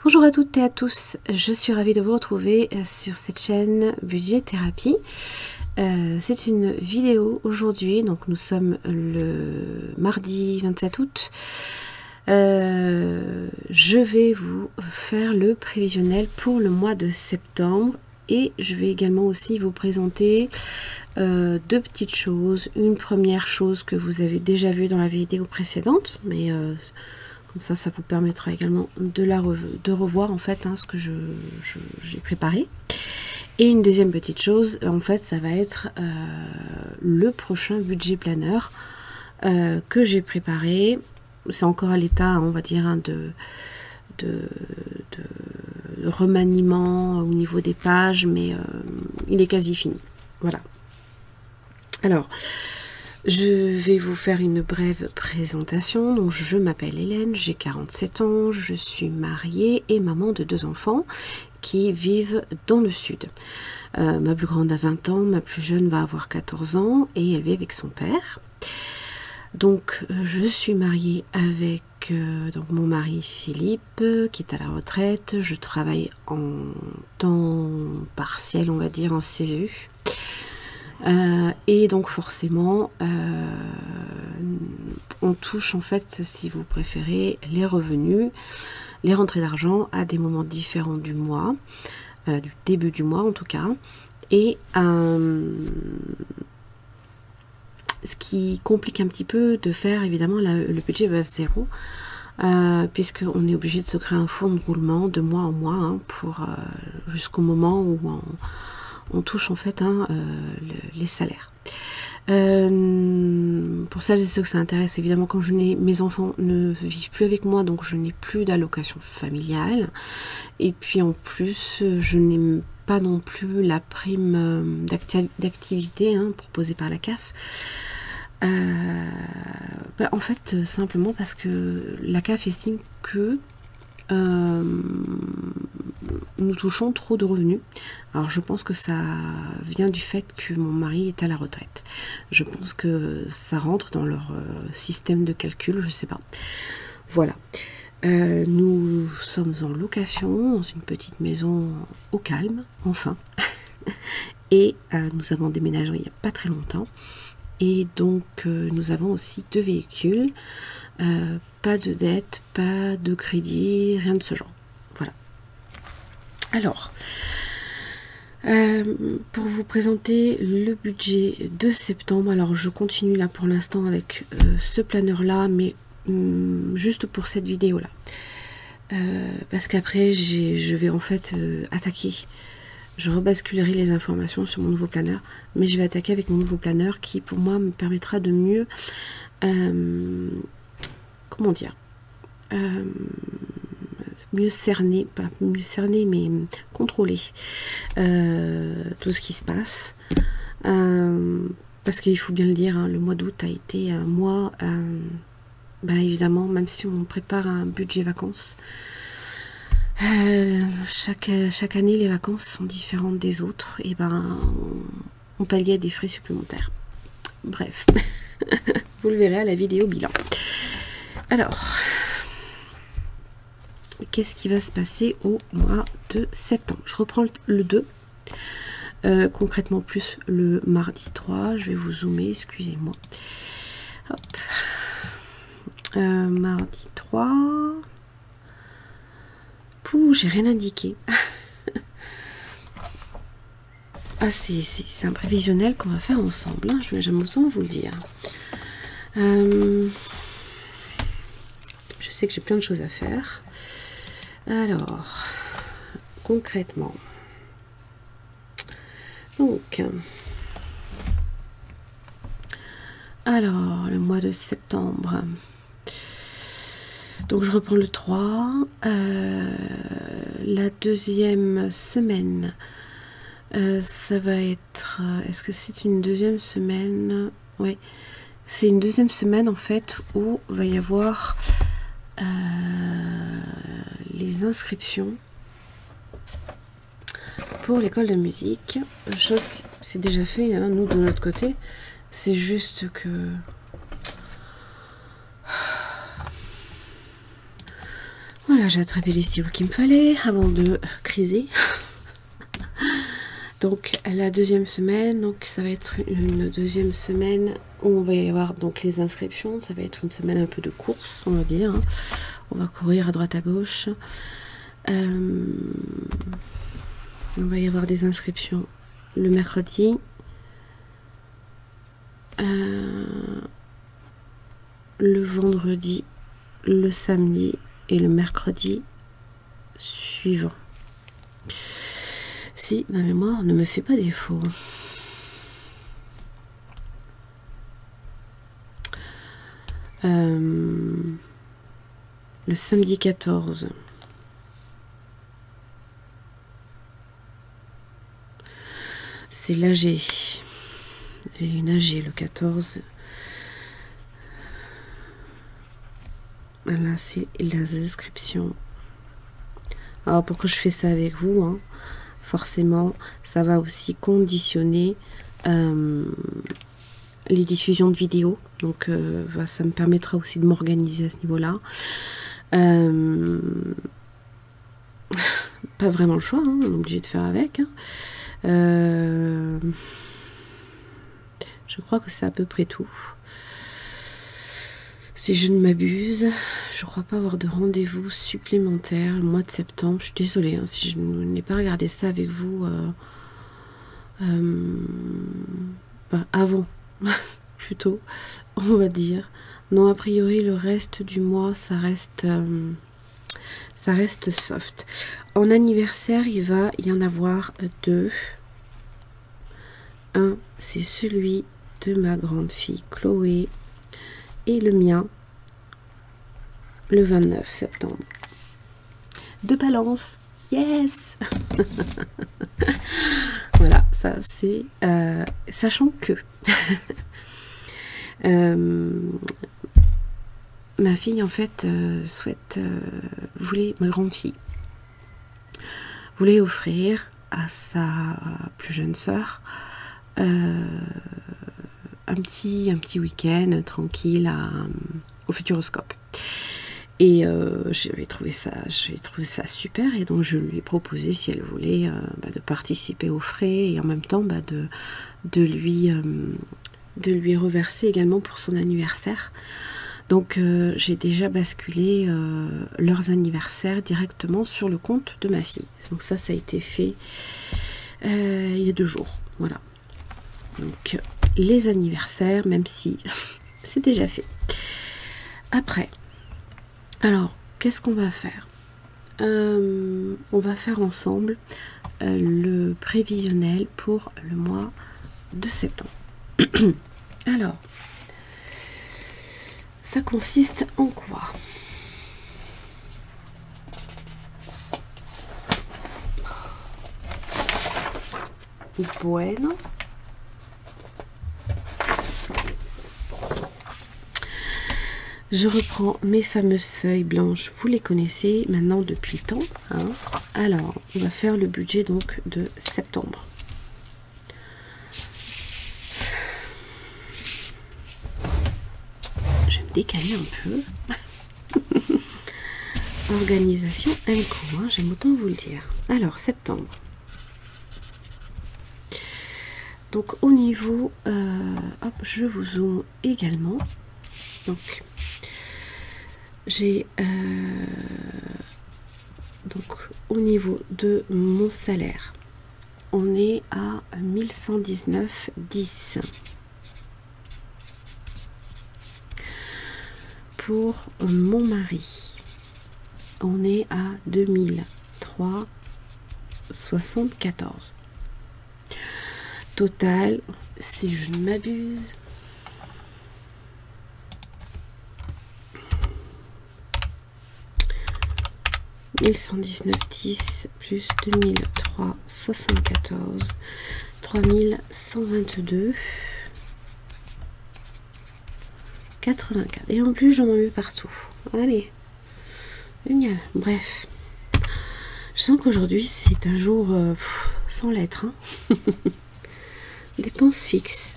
Bonjour à toutes et à tous, je suis ravie de vous retrouver sur cette chaîne Budget Thérapie. C'est une vidéo aujourd'hui, donc nous sommes le mardi 27 août. Je vais vous faire le prévisionnel pour le mois de septembre et je vais également aussi vous présenter deux petites choses. Une première chose que vous avez déjà vue dans la vidéo précédente, mais comme ça vous permettra également de revoir en fait ce que j'ai préparé. Et une deuxième petite chose, en fait, ça va être le prochain budget planeur que j'ai préparé. C'est encore à l'état, on va dire, de remaniement au niveau des pages, mais il est quasi fini. Voilà. Alors, je vais vous faire une brève présentation. Donc, je m'appelle Hélène, j'ai 47 ans, je suis mariée et maman de 2 enfants qui vivent dans le sud. Ma plus grande a 20 ans, ma plus jeune va avoir 14 ans et elle vit avec son père. Donc, je suis mariée avec donc mon mari Philippe qui est à la retraite. Je travaille en temps partiel, on va dire, en CESU. Et donc forcément on touche en fait, si vous préférez, les revenus, les rentrées d'argent à des moments différents du mois, du début du mois en tout cas, et ce qui complique un petit peu de faire évidemment le budget base zéro, puisqu'on est obligé de se créer un fonds de roulement de mois en mois pour jusqu'au moment où on touche en fait les salaires. Pour celles et ceux que ça intéresse, évidemment, quand mes enfants ne vivent plus avec moi, donc je n'ai plus d'allocation familiale. Et puis en plus, je n'ai pas non plus la prime d'activité proposée par la CAF. En fait, simplement parce que la CAF estime que nous touchons trop de revenus. Alors je pense que ça vient du fait que mon mari est à la retraite. Je pense que ça rentre dans leur système de calcul, je sais pas. Voilà. Nous sommes en location dans une petite maison au calme, enfin. Et nous avons déménagé il n'y a pas très longtemps. Et donc nous avons aussi 2 véhicules. Pas de dette, pas de crédit, rien de ce genre. Voilà. Alors, pour vous présenter le budget de septembre, alors je continue là pour l'instant avec ce planeur là, mais juste pour cette vidéo là. Parce qu'après, je vais en fait attaquer. Je rebasculerai les informations sur mon nouveau planeur, mais je vais attaquer avec mon nouveau planeur qui pour moi me permettra de mieux comment dire, mieux cerner, pas mieux cerner, mais contrôler tout ce qui se passe. Parce qu'il faut bien le dire, le mois d'août a été un mois, évidemment, même si on prépare un budget vacances, chaque année les vacances sont différentes des autres, et on palliait des frais supplémentaires. Bref, vous le verrez à la vidéo bilan. Alors, qu'est-ce qui va se passer au mois de septembre? Je reprends le 2, concrètement plus le mardi 3. Je vais vous zoomer, excusez-moi. Hop. Mardi 3. Pouh, j'ai rien indiqué. Ah, c'est un prévisionnel qu'on va faire ensemble. J'aime autant vous le dire. Je sais que j'ai plein de choses à faire. Alors, concrètement, donc, alors, le mois de septembre, donc je reprends le 3, la deuxième semaine, ça va être, est-ce que c'est une deuxième semaine? Oui, c'est une deuxième semaine en fait où va y avoir les inscriptions pour l'école de musique, chose qui c'est déjà fait, nous de notre côté, c'est juste que Voilà, j'ai attrapé les stylos qu'il me fallait avant de criser. Donc la deuxième semaine, donc ça va être une deuxième semaine où on va y avoir donc les inscriptions. Ça va être une semaine un peu de course, on va dire. On va courir à droite à gauche. On va y avoir des inscriptions le mercredi, le vendredi, le samedi et le mercredi suivant. Si ma mémoire ne me fait pas défaut. Le samedi 14. C'est l'AG. J'ai une AG le 14. Là, c'est les inscriptions. Alors, pourquoi je fais ça avec vous, hein, forcément, ça va aussi conditionner les diffusions de vidéos. Donc, ça me permettra aussi de m'organiser à ce niveau-là. Pas vraiment le choix, hein, on est obligé de faire avec. Hein. Je crois que c'est à peu près tout. Si je ne m'abuse, je crois pas avoir de rendez-vous supplémentaire le mois de septembre. Je suis désolée hein, si je n'ai pas regardé ça avec vous avant, plutôt, on va dire. Non, a priori, le reste du mois, ça reste soft. En anniversaire, il va y en avoir deux. Un, c'est celui de ma grande fille Chloé. Et le mien, le 29 septembre. De Balance. Yes. Voilà, ça c'est... sachant que... ma fille, en fait, ma grande fille, voulait offrir à sa plus jeune sœur un petit week-end tranquille au Futuroscope. Et j'avais trouvé ça super, et donc je lui ai proposé si elle voulait de participer aux frais et en même temps de lui reverser également pour son anniversaire. Donc j'ai déjà basculé leurs anniversaires directement sur le compte de ma fille. Donc ça a été fait il y a 2 jours. Voilà. Donc les anniversaires, même si c'est déjà fait. Après, alors, qu'est-ce qu'on va faire? On va faire ensemble le prévisionnel pour le mois de septembre. Alors, ça consiste en quoi? Bueno. Je reprends mes fameuses feuilles blanches, vous les connaissez maintenant depuis le temps. Hein. Alors, on va faire le budget donc de septembre. Je vais me décaler un peu. Organisation MCO, hein, j'aime autant vous le dire. Alors, septembre. Donc, au niveau... hop, je vous zoome également. Donc... J'ai donc au niveau de mon salaire, on est à 1119,10. Pour mon mari, on est à 2003,74. Total, si je ne m'abuse, « 1119,10 plus 2003,74, 3122, 84. Et en plus, j'en ai eu partout. Allez, génial. Bref, je sens qu'aujourd'hui, c'est un jour sans lettres. Hein. Dépenses fixes.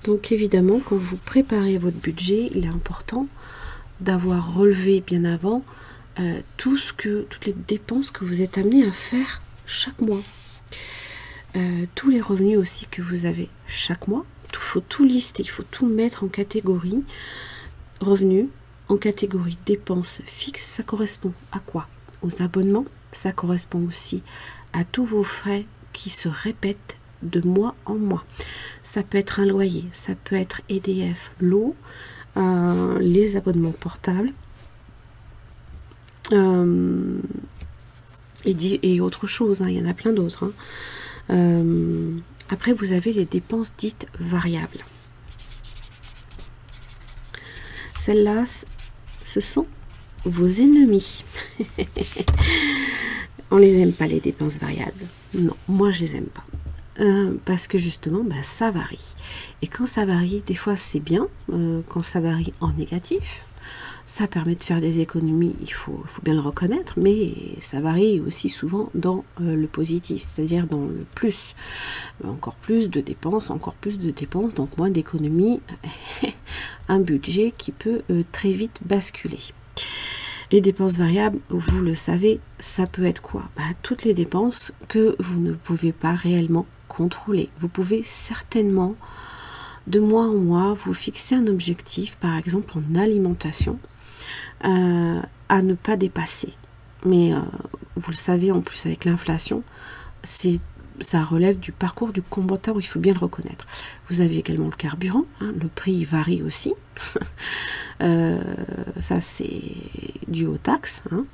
Donc, évidemment, quand vous préparez votre budget, il est important d'avoir relevé bien avant toutes les dépenses que vous êtes amené à faire chaque mois. Tous les revenus aussi que vous avez chaque mois. Il faut tout lister, il faut tout mettre en catégorie revenus, en catégorie dépenses fixes. Ça correspond à quoi? Aux abonnements. Ça correspond aussi à tous vos frais qui se répètent de mois en mois. Ça peut être un loyer, ça peut être EDF, l'eau, les abonnements portables et autre chose, hein, il y en a plein d'autres. Hein. Après, vous avez les dépenses dites variables. Celles-là, ce sont vos ennemis. On les aime pas, les dépenses variables. Non, moi je les aime pas. Parce que justement, ça varie. Et quand ça varie, des fois c'est bien. Quand ça varie en négatif, ça permet de faire des économies, il faut bien le reconnaître, mais ça varie aussi souvent dans le positif, c'est-à-dire dans le plus. Encore plus de dépenses, donc moins d'économies, un budget qui peut très vite basculer. Les dépenses variables, vous le savez, ça peut être quoi? Toutes les dépenses que vous ne pouvez pas réellement contrôler. Vous pouvez certainement, de mois en mois, vous fixer un objectif, par exemple en alimentation, à ne pas dépasser. Mais vous le savez, en plus avec l'inflation, ça relève du parcours du combattant, il faut bien le reconnaître. Vous avez également le carburant, hein, le prix varie aussi. Ça c'est dû aux taxes. Hein.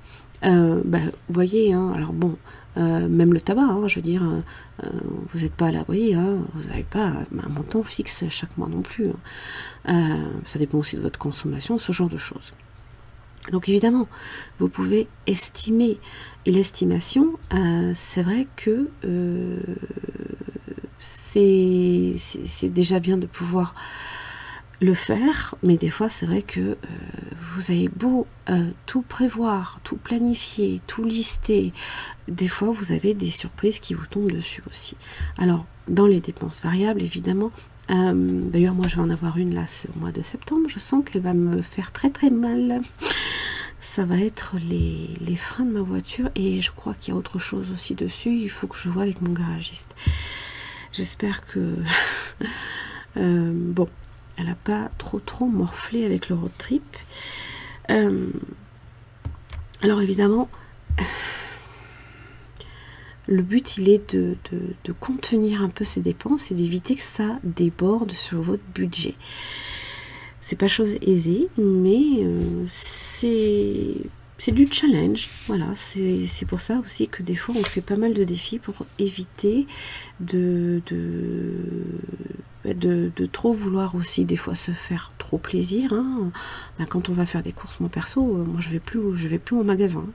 Vous voyez, hein, alors bon, même le tabac, hein, je veux dire, vous n'êtes pas à l'abri, hein, vous n'avez pas un montant fixe chaque mois non plus. Hein. Ça dépend aussi de votre consommation, ce genre de choses. Donc évidemment, vous pouvez estimer, et l'estimation, c'est vrai que c'est déjà bien de pouvoir le faire, mais des fois c'est vrai que vous avez beau tout prévoir, tout planifier, tout lister, des fois vous avez des surprises qui vous tombent dessus aussi. Alors dans les dépenses variables, évidemment, d'ailleurs moi je vais en avoir une là ce mois de septembre, je sens qu'elle va me faire très très mal. Ça va être les freins de ma voiture, et je crois qu'il y a autre chose aussi dessus, il faut que je vois avec mon garagiste. J'espère que bon, elle n'a pas trop morflé avec le road trip. Alors évidemment, le but il est de contenir un peu ces dépenses et d'éviter que ça déborde sur votre budget. C'est pas chose aisée, mais c'est du challenge. Voilà, c'est pour ça aussi que des fois on fait pas mal de défis pour éviter de trop vouloir aussi des fois se faire trop plaisir. Hein. Quand on va faire des courses, moi perso, moi je vais plus au magasin.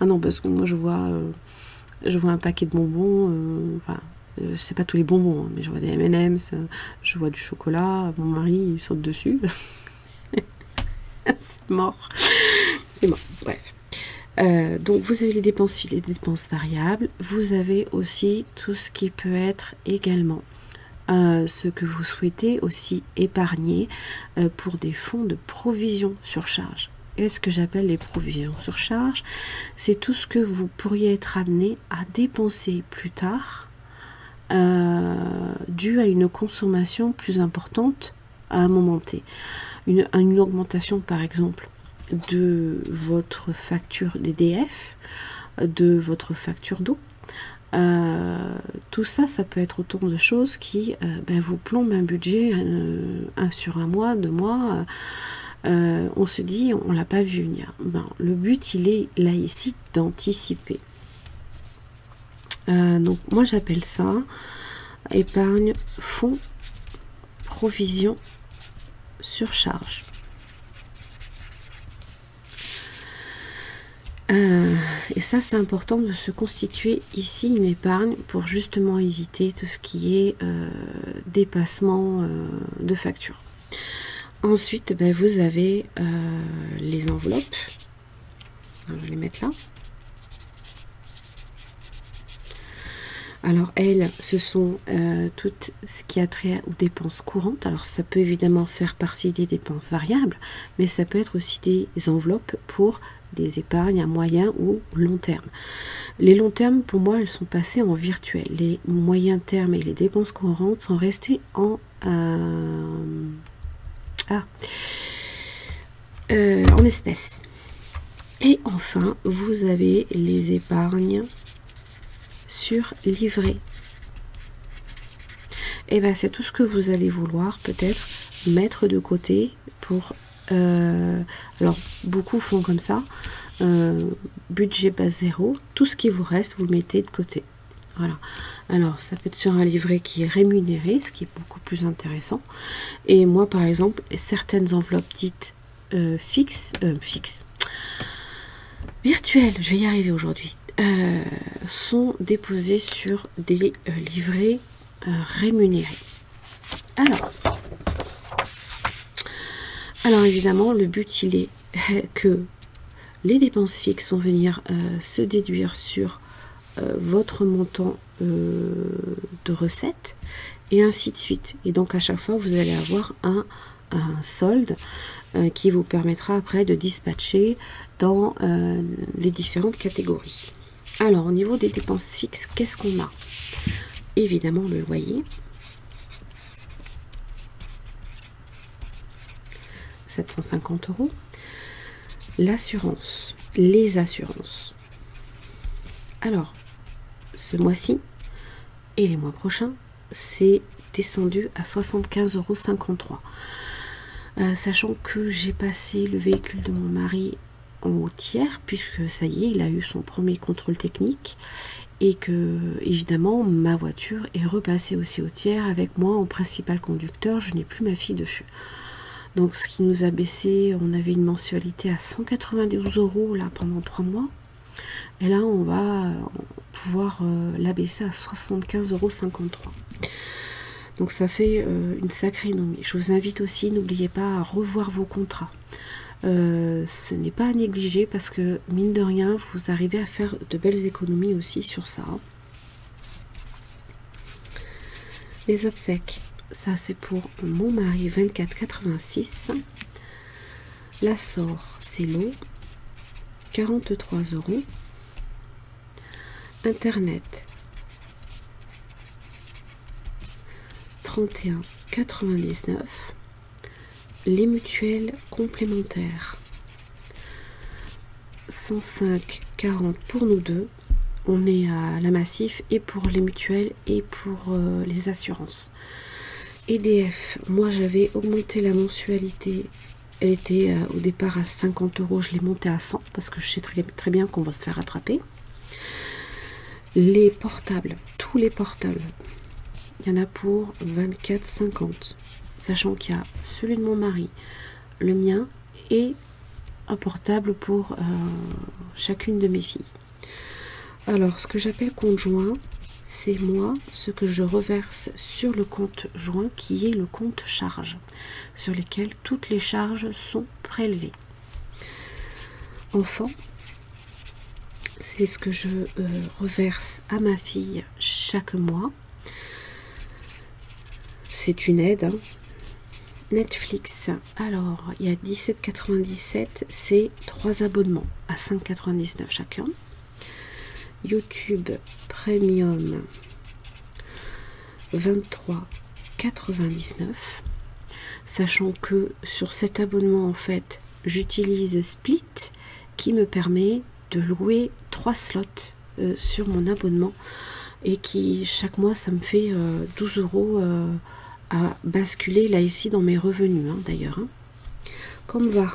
Ah non, parce que moi je vois un paquet de bonbons, c'est pas tous les bonbons, hein, mais je vois des M&M's, je vois du chocolat, mon mari il saute dessus. C'est mort. C'est mort, bref. Donc vous avez les dépenses fixes, les dépenses variables. Vous avez aussi tout ce qui peut être également ce que vous souhaitez aussi épargner pour des fonds de provision sur charge. Et ce que j'appelle les provisions sur charge, c'est tout ce que vous pourriez être amené à dépenser plus tard dû à une consommation plus importante à un moment T. Une augmentation par exemple de votre facture d'EDF, de votre facture d'eau. Tout ça, ça peut être autant de choses qui vous plombent un budget sur un mois, 2 mois. On se dit, on l'a pas vu venir. Le but, il est là ici d'anticiper. Donc moi j'appelle ça épargne, fonds, provision, surcharge. Et ça c'est important de se constituer ici une épargne pour justement éviter tout ce qui est dépassement de facture. Ensuite vous avez les enveloppes. Alors, je vais les mettre là. Alors elles, ce sont tout ce qui a trait aux dépenses courantes. Alors ça peut évidemment faire partie des dépenses variables, mais ça peut être aussi des enveloppes pour des épargnes à moyen ou long terme. Les longs termes, pour moi, elles sont passées en virtuel. Les moyens termes et les dépenses courantes sont restés en espèces. Et enfin, vous avez les épargnes sur livret. Et bien, c'est tout ce que vous allez vouloir peut-être mettre de côté pour... alors, beaucoup font comme ça. Budget base zéro. Tout ce qui vous reste, vous le mettez de côté. Voilà. Alors, ça peut être sur un livret qui est rémunéré, ce qui est beaucoup plus intéressant. Et moi, par exemple, certaines enveloppes dites fixes, virtuelles, je vais y arriver aujourd'hui, sont déposées sur des livrets rémunérés. Alors évidemment, le but, il est que les dépenses fixes vont venir se déduire sur votre montant de recettes et ainsi de suite. Et donc à chaque fois, vous allez avoir un solde qui vous permettra après de dispatcher dans les différentes catégories. Alors au niveau des dépenses fixes, qu'est-ce qu'on a? Évidemment le loyer, 750 €, l'assurance, les assurances. Alors ce mois-ci et les mois prochains, c'est descendu à 75,53 €. Sachant que j'ai passé le véhicule de mon mari au tiers, puisque ça y est, il a eu son premier contrôle technique, et que évidemment ma voiture est repassée aussi au tiers avec moi en principal conducteur. Je n'ai plus ma fille dessus. Donc ce qui nous a baissé, on avait une mensualité à 192 € là pendant 3 mois. Et là on va pouvoir l'abaisser à 75,53 €. Donc ça fait une sacrée économie. Je vous invite aussi, n'oubliez pas à revoir vos contrats. Ce n'est pas à négliger parce que mine de rien, vous arrivez à faire de belles économies aussi sur ça. Les obsèques, ça c'est pour mon mari, 24,86 €. La SOR, c'est l'eau, 43 €. Internet, 31,99 €. Les mutuelles complémentaires, 105,40 € pour nous deux. On est à la Massif et pour les mutuelles et pour les assurances. EDF, moi j'avais augmenté la mensualité. Elle était au départ à 50 €, je l'ai montée à 100 parce que je sais très bien qu'on va se faire rattraper. Les portables, tous les portables, il y en a pour 24,50 €. Sachant qu'il y a celui de mon mari, le mien et un portable pour chacune de mes filles. Alors, ce que j'appelle compte joint, c'est moi, ce que je reverse sur le compte joint, qui est le compte charge, sur lesquels toutes les charges sont prélevées. Enfant, c'est ce que je reverse à ma fille chaque mois. C'est une aide, hein. Netflix, alors il y a 17,97 €, c'est 3 abonnements à 5,99 € chacun. YouTube Premium, 23,99 €. Sachant que sur cet abonnement, en fait, j'utilise Split qui me permet de louer 3 slots sur mon abonnement et qui chaque mois ça me fait 12 € à basculer là ici dans mes revenus, hein, d'ailleurs. Hein. Comme va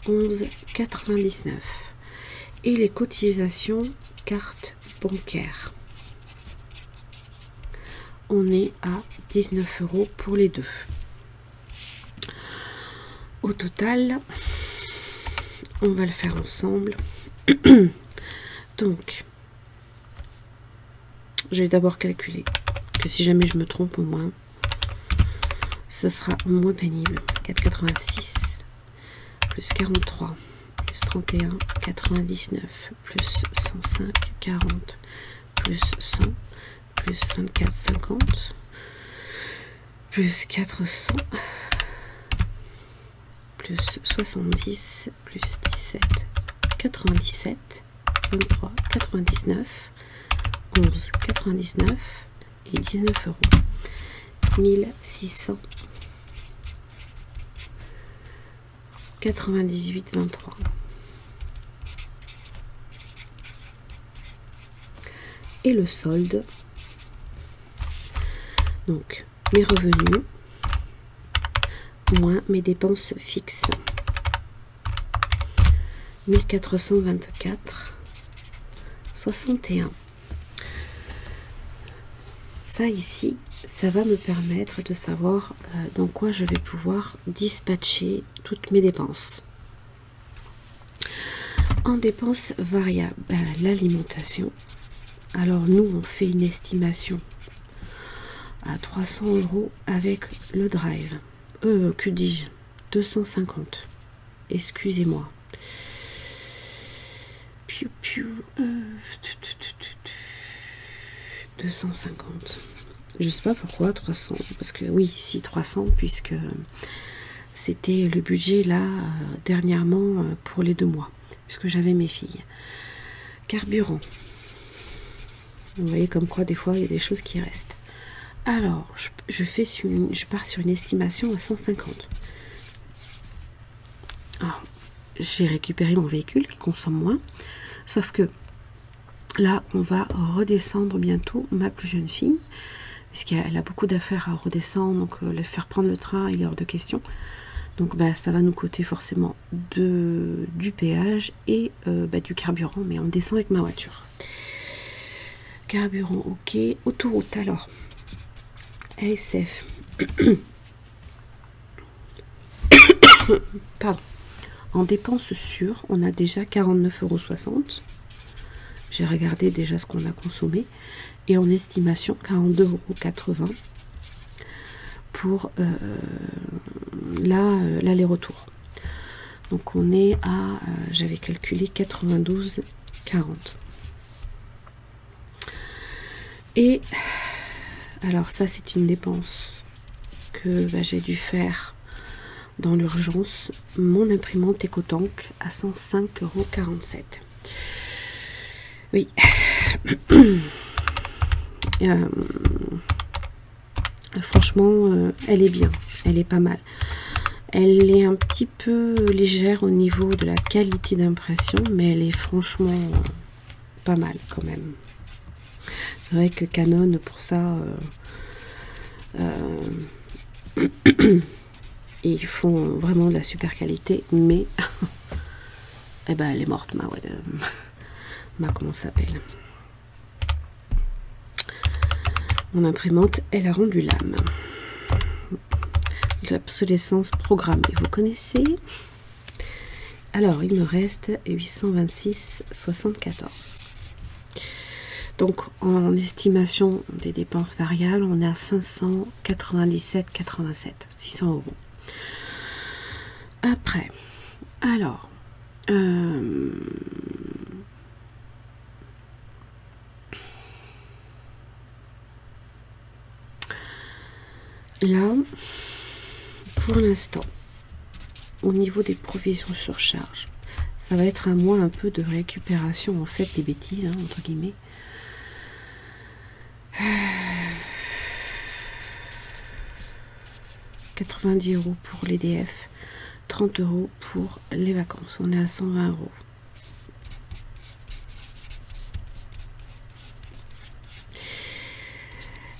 11,99 €. Et les cotisations carte bancaire, on est à 19 € pour les deux. Au total, on va le faire ensemble. Donc, je vais d'abord calculer que si jamais je me trompe au moins, ce sera moins pénible. 4,86 plus 43 plus 31, 99, plus 105, 40, plus 100, plus 24, 50, plus 400, plus 70, plus 17, 97, 23, 99, 11, 99 et 19 euros. 1600, 98, 23. Et le solde, donc mes revenus moins mes dépenses fixes. 1424, 61. Ça ici, ça va me permettre de savoir dans quoi je vais pouvoir dispatcher toutes mes dépenses. En dépenses variables, l'alimentation. Alors nous, on fait une estimation à 300 euros avec le drive. Que dis-je, 250. Excusez-moi. 250. Je sais pas pourquoi 300. Parce que oui, si 300, puisque c'était le budget là dernièrement pour les 2 mois, puisque j'avais mes filles. Carburant. Vous voyez comme quoi des fois il y a des choses qui restent. Alors, je pars sur une estimation à 150. Alors, j'ai récupéré mon véhicule qui consomme moins. Sauf que là, on va redescendre bientôt ma plus jeune fille, puisqu'elle a beaucoup d'affaires à redescendre, donc le faire prendre le train, il est hors de question. Donc ça va nous coûter forcément du péage et du carburant, mais on descend avec ma voiture. Carburant, ok. Autoroute, alors. ASF. Pardon. En dépenses sûres, on a déjà 49,60 €. J'ai regardé déjà ce qu'on a consommé. Et en estimation, 42,80 € pour l'aller-retour. Donc on est à, j'avais calculé 92,40 €. Et alors ça, c'est une dépense que j'ai dû faire dans l'urgence. Mon imprimante EcoTank à 105,47 €. Oui. Franchement, elle est bien. Elle est pas mal. Elle est un petit peu légère au niveau de la qualité d'impression, mais elle est franchement pas mal quand même. C'est vrai que Canon, pour ça, ils font vraiment de la super qualité, mais elle est morte, comment ça s'appelle, mon imprimante, elle a rendu l'âme. L'obsolescence programmée, vous connaissez? Alors, il me reste 826,74. Donc, en estimation des dépenses variables, on est à 597,87, 600 €. Après, alors, là, pour l'instant, au niveau des provisions sur charge, ça va être un mois un peu de récupération, en fait, des bêtises, entre guillemets. 90 € pour l'EDF, 30 € pour les vacances. On est à 120 €.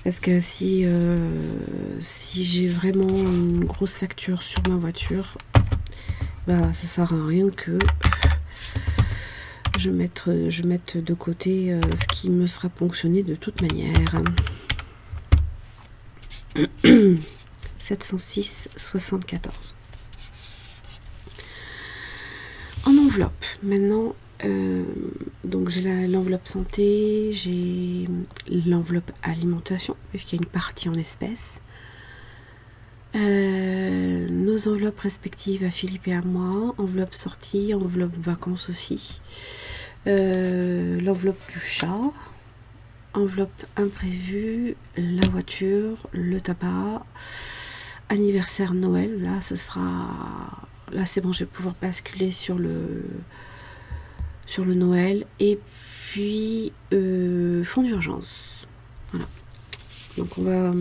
Parce que si j'ai vraiment une grosse facture sur ma voiture, ça sert à rien que je mette de côté ce qui me sera ponctionné de toute manière. 706,74. En enveloppe, maintenant, donc j'ai l'enveloppe santé, j'ai l'enveloppe alimentation, puisqu'il y a une partie en espèces. Nos enveloppes respectives à Philippe et à moi, enveloppe sortie, enveloppe vacances aussi, l'enveloppe du chat, enveloppe imprévue, la voiture, le tabac, anniversaire Noël, là ce sera, là c'est bon, je vais pouvoir basculer sur le Noël, et puis fonds d'urgence, voilà. Donc on va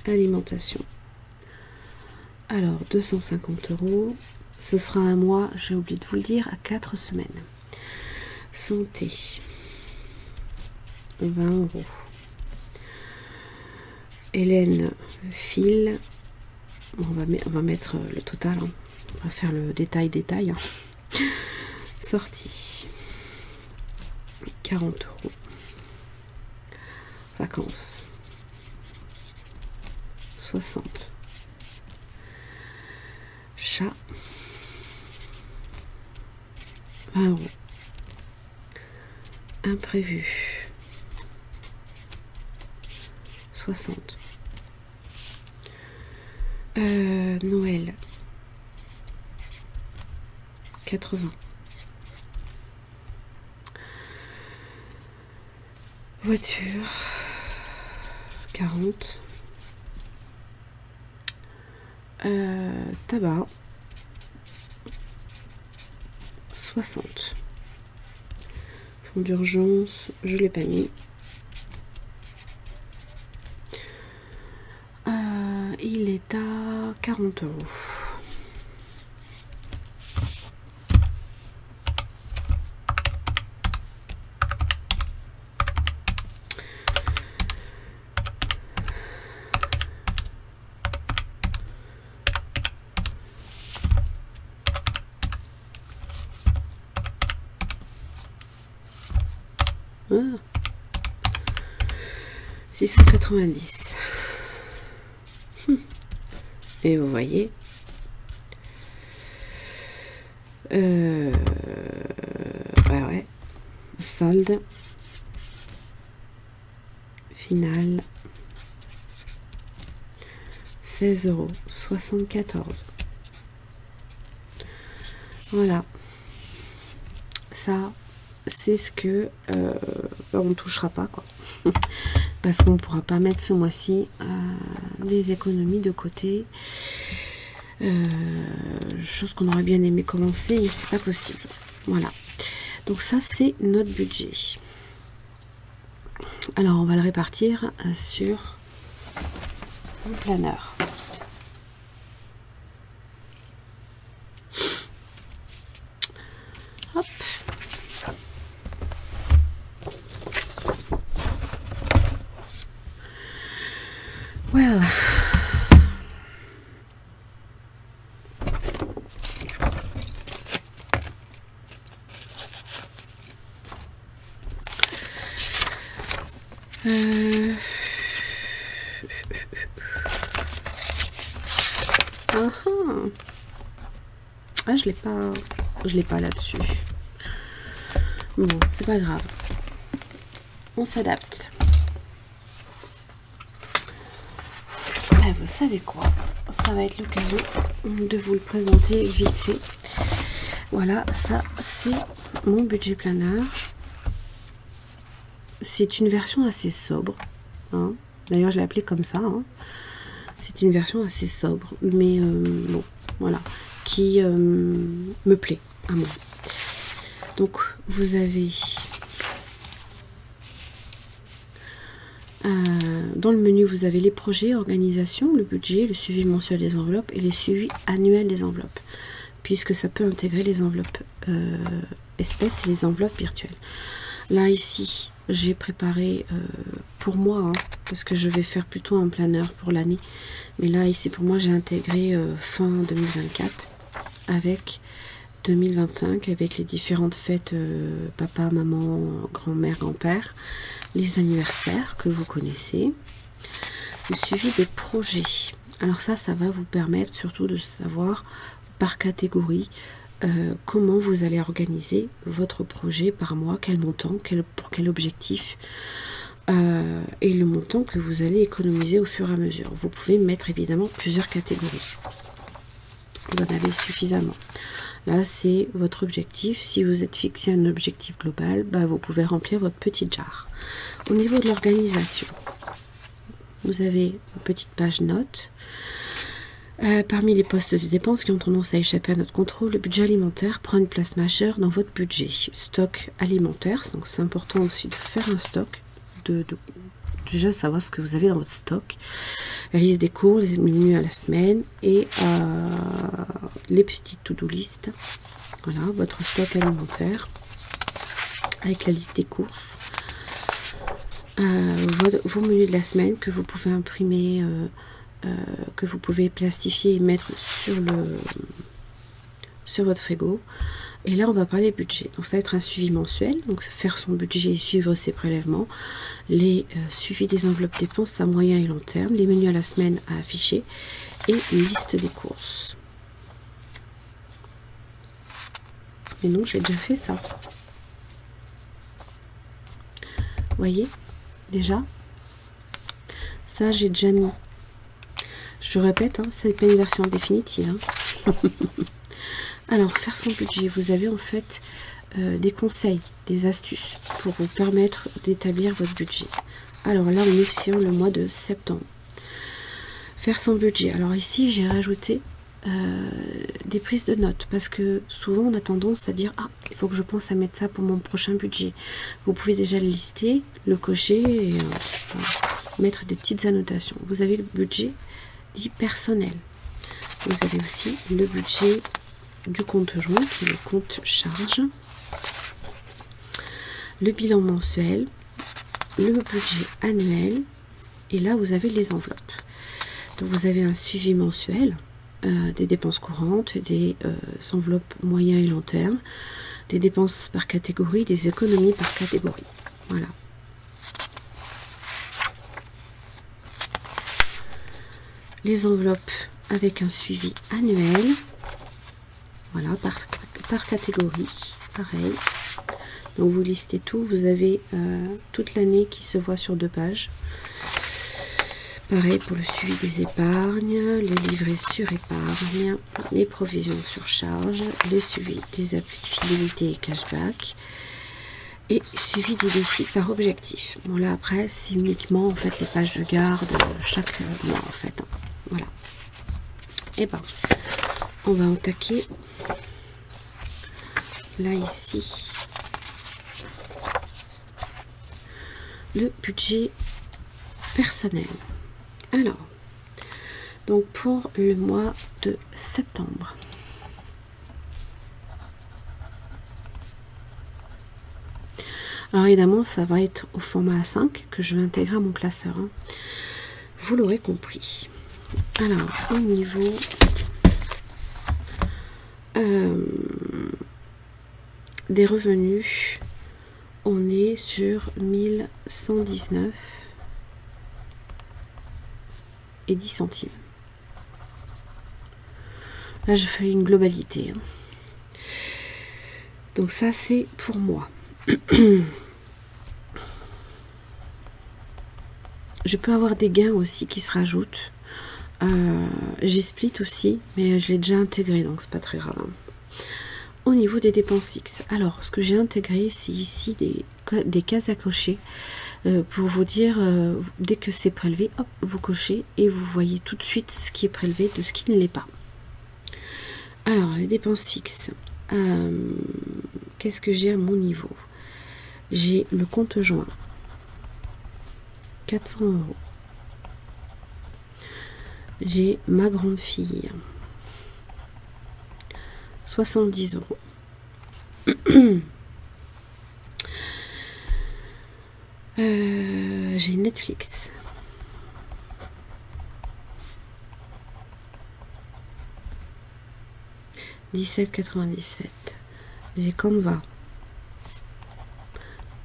alimentation. Alors 250 €, ce sera un mois, j'ai oublié de vous le dire, à 4 semaines. Santé, 20 €. Hélène file, on va mettre le total, hein. On va faire le détail, hein. Sortie, 40 €. Vacances, 60. Chat, 20 €. Imprévu, 60. Noël, 80. Voiture, 40. Tabac, 60. Fonds d'urgence, je l'ai pas mis. Il est à 40 €. Ah. 690. Et vous voyez, ouais, solde final, 16,74 €. Voilà, ça c'est ce que on ne touchera pas, quoi. Parce qu'on ne pourra pas mettre ce mois-ci des économies de côté, chose qu'on aurait bien aimé commencer, mais c'est pas possible. Voilà, donc ça c'est notre budget. Alors on va le répartir sur le planeur. Hop. Well. Ah, je l'ai pas là-dessus. Bon, c'est pas grave. On s'adapte. Vous savez quoi? Ça va être l'occasion de vous le présenter vite fait. Voilà, ça c'est mon budget planeur. C'est une version assez sobre, hein. D'ailleurs je l'ai appelé comme ça, hein. C'est une version assez sobre, mais bon, voilà, qui me plaît à moi. Donc vous avez dans le menu, vous avez les projets, organisation, le budget, le suivi mensuel des enveloppes et les suivis annuels des enveloppes, puisque ça peut intégrer les enveloppes espèces et les enveloppes virtuelles. Là ici j'ai préparé pour moi, hein, parce que je vais faire plutôt un planeur pour l'année, mais là ici pour moi j'ai intégré fin 2024 avec 2025, avec les différentes fêtes papa, maman, grand-mère, grand-père, les anniversaires que vous connaissez, le suivi des projets. Alors ça va vous permettre surtout de savoir par catégorie comment vous allez organiser votre projet par mois, quel montant, pour quel objectif. et le montant que vous allez économiser au fur et à mesure. Vous pouvez mettre évidemment plusieurs catégories. Vous en avez suffisamment. Là, c'est votre objectif. Si vous êtes fixé un objectif global, bah, vous pouvez remplir votre petite jarre. Au niveau de l'organisation, vous avez une petite page notes. Parmi les postes de dépenses qui ont tendance à échapper à notre contrôle, le budget alimentaire prend une place majeure dans votre budget. Stock alimentaire, donc c'est important aussi de faire un stock, de déjà savoir ce que vous avez dans votre stock. La liste des cours, les menus à la semaine et les petites to-do list. Voilà, votre stock alimentaire avec la liste des courses. Vos menus de la semaine que vous pouvez imprimer, que vous pouvez plastifier et mettre sur votre frigo. Et là, on va parler budget. Donc, ça va être un suivi mensuel. Donc, faire son budget et suivre ses prélèvements. Les suivis des enveloppes dépenses à moyen et long terme. Les menus à la semaine à afficher. Et une liste des courses. Mais non, j'ai déjà fait ça. Vous voyez, déjà, ça, j'ai déjà mis. Je répète, hein, c'est pas une version définitive. Hein. Alors, faire son budget, vous avez en fait des conseils, des astuces pour vous permettre d'établir votre budget. Alors là, on est sur le mois de septembre. Faire son budget. Alors ici, j'ai rajouté des prises de notes parce que souvent, on a tendance à dire « Ah, il faut que je pense à mettre ça pour mon prochain budget. » Vous pouvez déjà le lister, le cocher et mettre des petites annotations. Vous avez le budget dit personnel. Vous avez aussi le budget du compte joint qui est le compte charge, le bilan mensuel, le budget annuel et là vous avez les enveloppes. Donc vous avez un suivi mensuel des dépenses courantes, des enveloppes moyen et long terme, des dépenses par catégorie, des économies par catégorie. Voilà. Les enveloppes avec un suivi annuel. Voilà, par catégorie, pareil. Donc vous listez tout, vous avez toute l'année qui se voit sur 2 pages. Pareil pour le suivi des épargnes, les livrets sur épargne, les provisions sur charge, le suivi des applis fidélité et cashback et suivi des défis par objectif. Bon là après c'est uniquement en fait les pages de garde chaque mois en fait. Hein. Voilà. Et ben on va attaquer là ici le budget personnel. Alors, donc pour le mois de septembre, alors évidemment ça va être au format A5 que je vais intégrer à mon classeur, hein. Vous l'aurez compris. Alors au niveau des revenus, on est sur 1119 et 10 centimes. Là je fais une globalité, hein. Donc ça c'est pour moi. Je peux avoir des gains aussi qui se rajoutent. J'ai split aussi, mais je l'ai déjà intégré, donc c'est pas très grave. Au niveau des dépenses fixes, alors ce que j'ai intégré, c'est ici des cases à cocher pour vous dire, dès que c'est prélevé, hop, vous cochez et vous voyez tout de suite ce qui est prélevé de ce qui ne l'est pas. Alors, les dépenses fixes, qu'est-ce que j'ai à mon niveau? J'ai le compte joint, 400 €. J'ai ma grande fille, 70 €. J'ai Netflix. $17,97. J'ai Canva.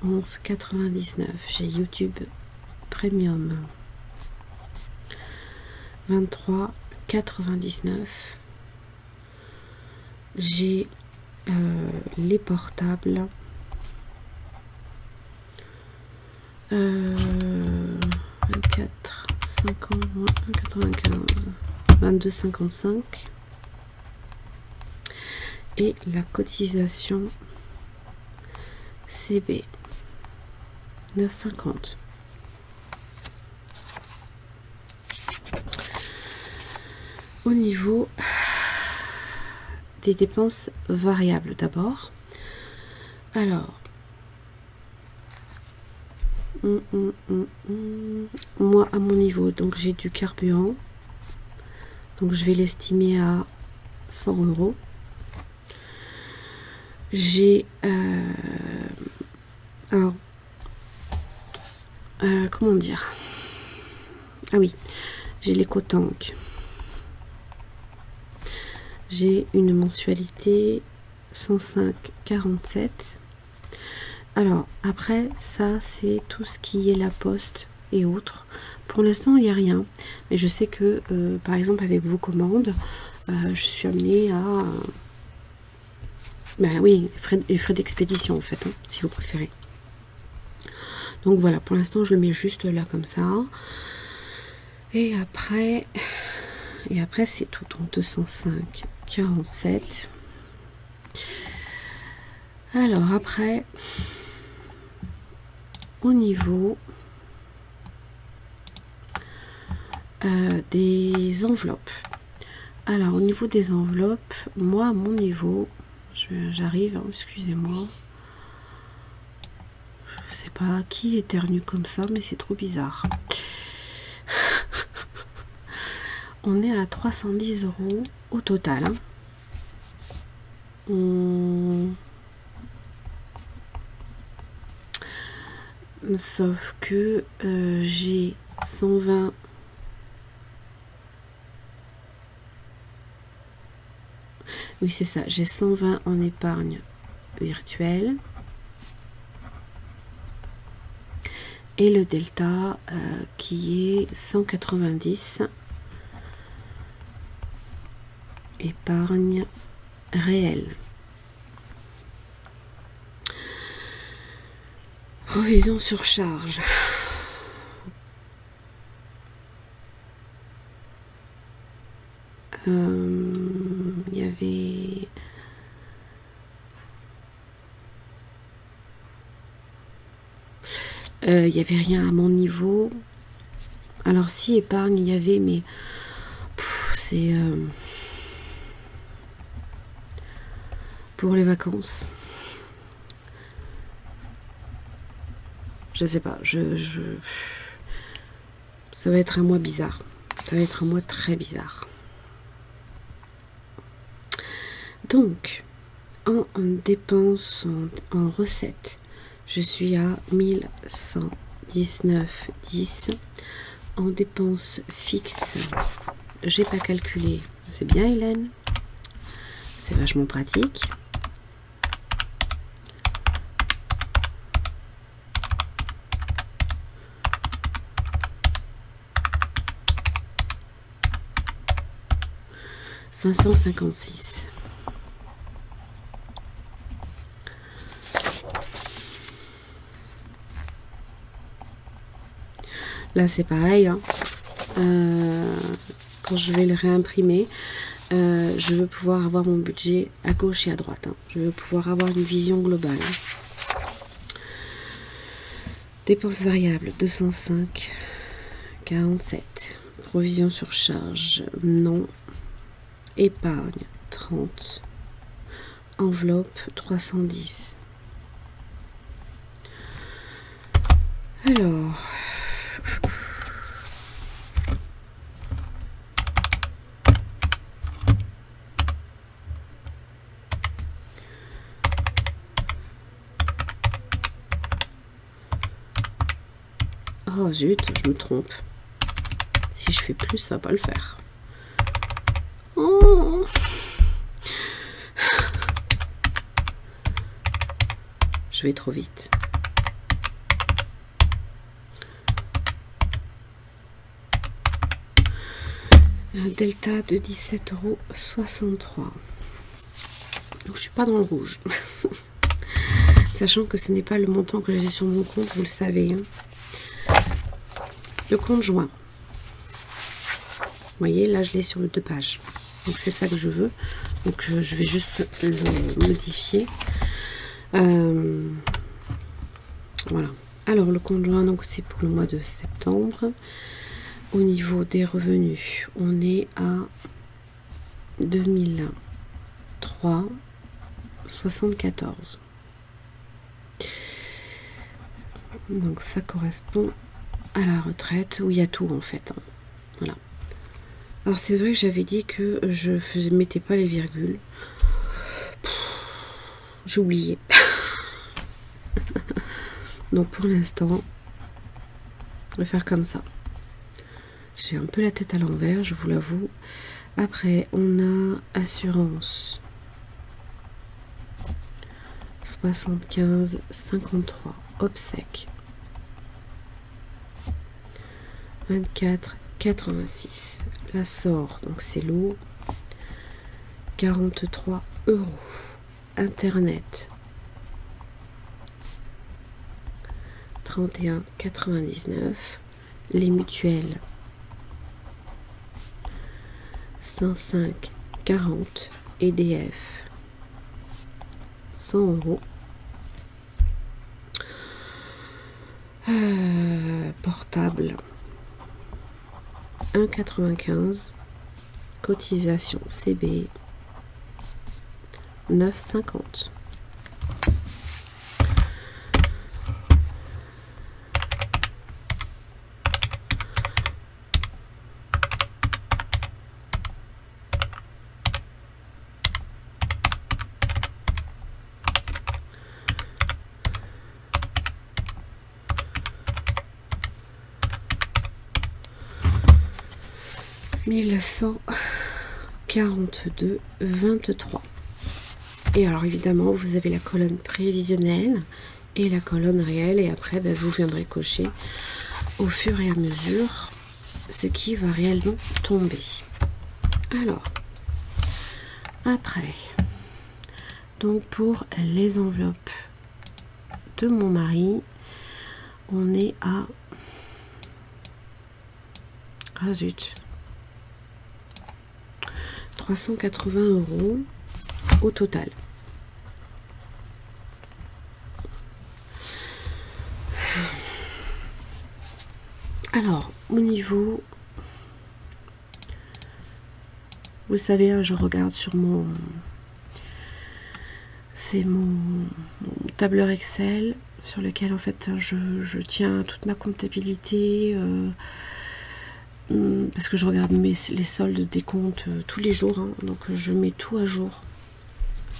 11,99. J'ai YouTube Premium. 23,99. J'ai les portables. 24, 50, moins 1,95, 22,55. Et la cotisation CB, 9,50. Au niveau des dépenses variables d'abord. Alors, moi à mon niveau, donc j'ai du carburant. Donc je vais l'estimer à 100 €. J'ai alors comment dire, ah oui, j'ai l'éco-tank. J'ai une mensualité 105,47. Alors après ça, c'est tout ce qui est la poste et autres. Pour l'instant il n'y a rien, mais je sais que par exemple avec vos commandes, je suis amenée à ben oui, les frais d'expédition en fait, hein, si vous préférez. Donc voilà, pour l'instant je le mets juste là comme ça. Et après c'est tout. Donc 205,47. Alors après, au niveau des enveloppes. Alors au niveau des enveloppes, moi à mon niveau, j'arrive, hein, excusez-moi. Je sais pas qui éternue comme ça, mais c'est trop bizarre. On est à 310 € au total. Hein. Sauf que j'ai 120. Oui, c'est ça. J'ai 120 en épargne virtuelle. Et le delta qui est 190 épargne réelle. Provision sur charge. Il y avait rien à mon niveau. Alors si épargne il y avait, mais c'est pour les vacances. Je sais pas, ça va être un mois bizarre. Ça va être un mois très bizarre. Donc, en dépenses, en recettes, je suis à 1119,10. En dépenses fixes, j'ai pas calculé. C'est bien, Hélène. C'est vachement pratique. « 556. » Là, c'est pareil. Hein. Quand je vais le réimprimer, je veux pouvoir avoir mon budget à gauche et à droite. Hein. Je veux pouvoir avoir une vision globale. Dépenses variables, 205,47. Provision sur charge, non. Épargne, 30. Enveloppe, 310. Alors... Oh zut, je me trompe. Si je fais plus, ça va pas le faire. Oh. Je vais trop vite. Un delta de 17,63 €. Donc je suis pas dans le rouge. Sachant que ce n'est pas le montant que j'ai sur mon compte, vous le savez. Hein. Le conjoint. Vous voyez, là, je l'ai sur le 2 pages. Donc, c'est ça que je veux. Donc, je vais juste le modifier. Voilà. Alors, le conjoint, donc, c'est pour le mois de septembre. Au niveau des revenus, on est à 2003,74. Donc, ça correspond à la retraite où il y a tout en fait. Voilà. Alors, c'est vrai que j'avais dit que je mettais pas les virgules. J'ai oublié. Donc pour l'instant, je vais faire comme ça. J'ai un peu la tête à l'envers, je vous l'avoue. Après, on a assurance 75,53. Obsèques 24,86. La SOR, donc c'est l'eau, 43 €. Internet 31,99. Les mutuelles 105,40. EDF 100 €. Portable 1,95. Cotisation CB 9,50. $1142,23. Et alors évidemment vous avez la colonne prévisionnelle et la colonne réelle, et après vous viendrez cocher au fur et à mesure ce qui va réellement tomber. Alors après, donc pour les enveloppes de mon mari, on est à zut, 380 € au total. Alors, au niveau, vous savez, hein, je regarde sur mon tableur Excel sur lequel en fait je tiens toute ma comptabilité, parce que je regarde les soldes des comptes tous les jours, hein, donc je mets tout à jour.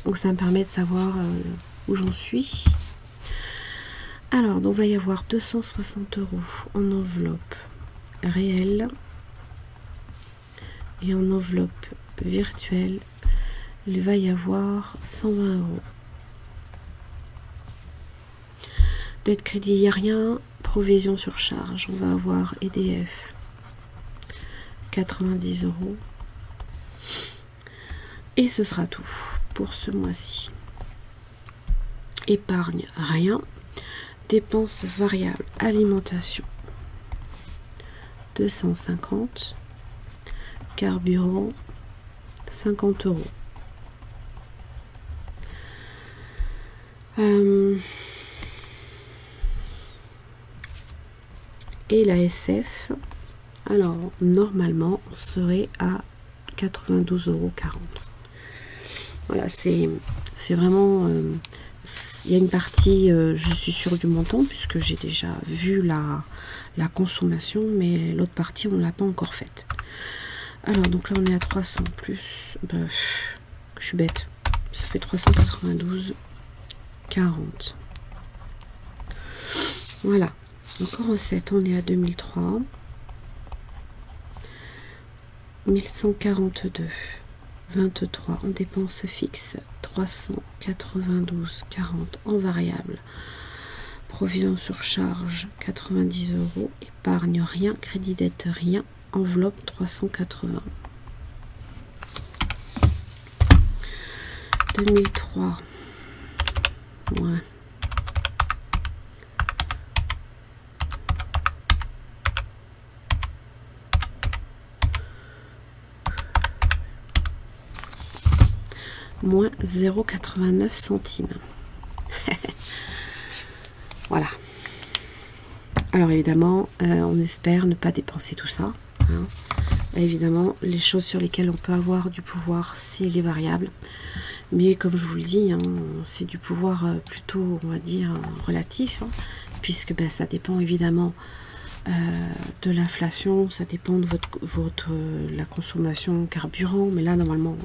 Donc ça me permet de savoir où j'en suis. Alors, donc, il va y avoir 260 € en enveloppe réelle et en enveloppe virtuelle, il va y avoir 120 €. Dette crédit, il n'y a rien. Provision sur charge, on va avoir EDF 90 €. Et ce sera tout pour ce mois-ci. Épargne, rien. Dépenses variables, alimentation 250. Carburant 50 €. Et la SF, alors normalement on serait à 92,40 €. Voilà, c'est vraiment, il y a une partie, je suis sûre du montant puisque j'ai déjà vu la consommation, mais l'autre partie on ne l'a pas encore faite. Alors donc là on est à 300 plus, je suis bête, ça fait 392,40. Voilà, donc en recette on est à 2003, 1142,23 en dépenses fixes, 392,40 en variable, provision sur charge 90 €, épargne rien, crédit dette rien, enveloppe 380. 2003, ouais. moins 0,89 centimes. Voilà. Alors évidemment, on espère ne pas dépenser tout ça. Hein. Évidemment, les choses sur lesquelles on peut avoir du pouvoir, c'est les variables. Mais comme je vous le dis, hein, c'est du pouvoir plutôt, on va dire, relatif. Hein, puisque ben, ça dépend évidemment de l'inflation, ça dépend de la consommation carburant. Mais là, normalement,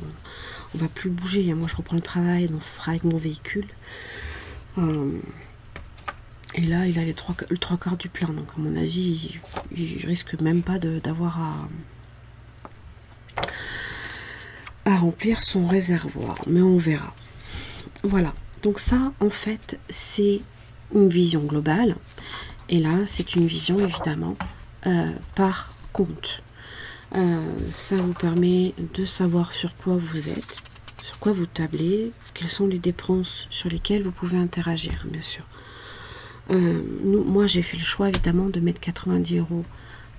on va plus bouger. Hein. Moi, je reprends le travail, donc ce sera avec mon véhicule. Et là, il a le trois quarts du plein. Donc, à mon avis, il risque même pas d'avoir à remplir son réservoir. Mais on verra. Voilà. Donc ça, en fait, c'est une vision globale. Et là, c'est une vision, évidemment, par compte. Ça vous permet de savoir sur quoi vous êtes, sur quoi vous tablez, quelles sont les dépenses sur lesquelles vous pouvez interagir, bien sûr. Moi, j'ai fait le choix, évidemment, de mettre 90 €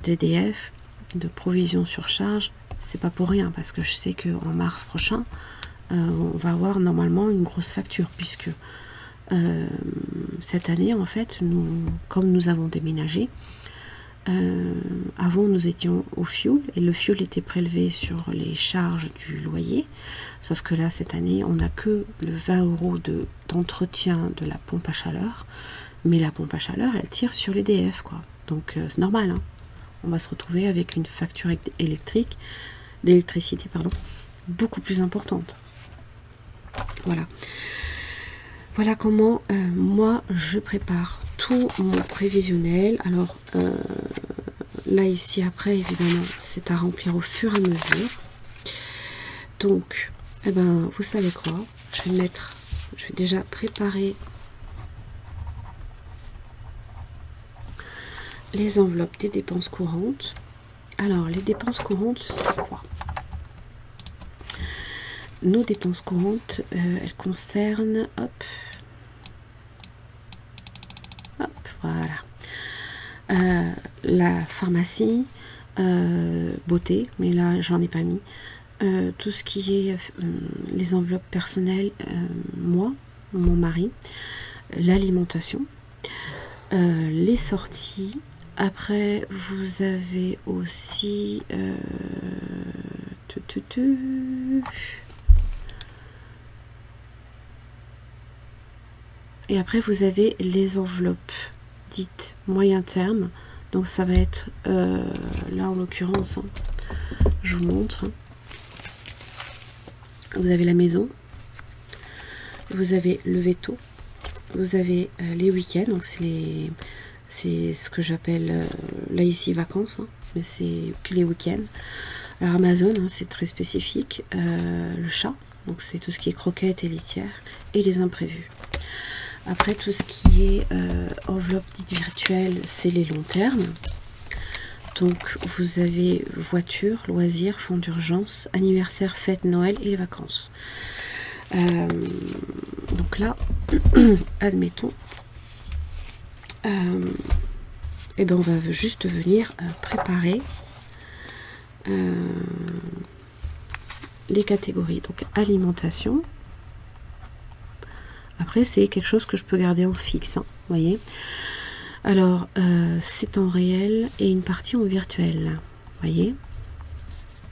d'EDF, de provision sur charge. C'est pas pour rien, parce que je sais qu'en mars prochain, on va avoir normalement une grosse facture, puisque cette année, en fait, comme nous avons déménagé, avant nous étions au fioul, et le fioul était prélevé sur les charges du loyer, sauf que là, cette année, on n'a que le 20 € d'entretien de la pompe à chaleur, mais la pompe à chaleur, elle tire sur l'EDF, quoi. Donc, c'est normal, hein. On va se retrouver avec une facture d'électricité, pardon, beaucoup plus importante. Voilà. Voilà comment moi je prépare tout mon prévisionnel. Alors là ici après évidemment c'est à remplir au fur et à mesure. Donc eh ben vous savez quoi, je vais déjà préparer les enveloppes des dépenses courantes. Alors les dépenses courantes c'est quoi? Nos dépenses courantes, elles concernent, voilà, la pharmacie, beauté, mais là j'en ai pas mis, tout ce qui est les enveloppes personnelles, moi, mon mari, l'alimentation, les sorties. Après vous avez aussi et après vous avez les enveloppes dites moyen terme, donc ça va être là en l'occurrence, hein, je vous montre, hein. Vous avez la maison, vous avez le veto, vous avez les week-ends, donc c'est ce que j'appelle là ici vacances, hein, mais c'est que les week-ends. Alors Amazon, hein, c'est très spécifique, le chat, donc c'est tout ce qui est croquettes et litières, et les imprévus. Après, tout ce qui est enveloppe dite virtuelle, c'est les longs termes. Donc, vous avez voiture, loisirs, fonds d'urgence, anniversaire, fête, Noël et les vacances. Donc là, admettons, et ben on va juste venir préparer les catégories. Donc, alimentation. Après, c'est quelque chose que je peux garder en fixe, hein, vous voyez. Alors, c'est en réel et une partie en virtuel, vous voyez.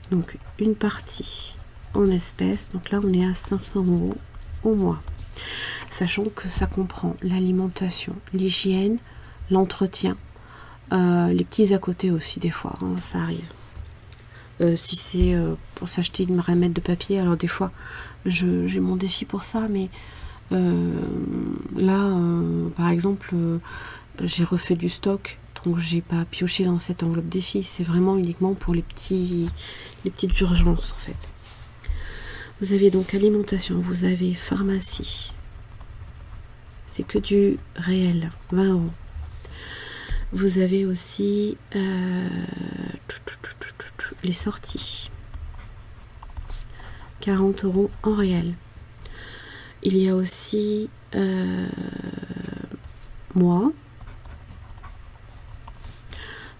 Donc, une partie en espèces. Donc là, on est à 500 € au mois. Sachant que ça comprend l'alimentation, l'hygiène, l'entretien, les petits à côté aussi, des fois, hein, ça arrive. Si c'est pour s'acheter une ramette de papier, alors des fois, j'ai mon défi pour ça, mais... là par exemple j'ai refait du stock, donc j'ai pas pioché dans cette enveloppe défi, c'est vraiment uniquement pour les petites urgences en fait. Vous avez donc alimentation, vous avez pharmacie, c'est que du réel, 20 €. Vous avez aussi les sorties, 40 € en réel. Il y a aussi moi.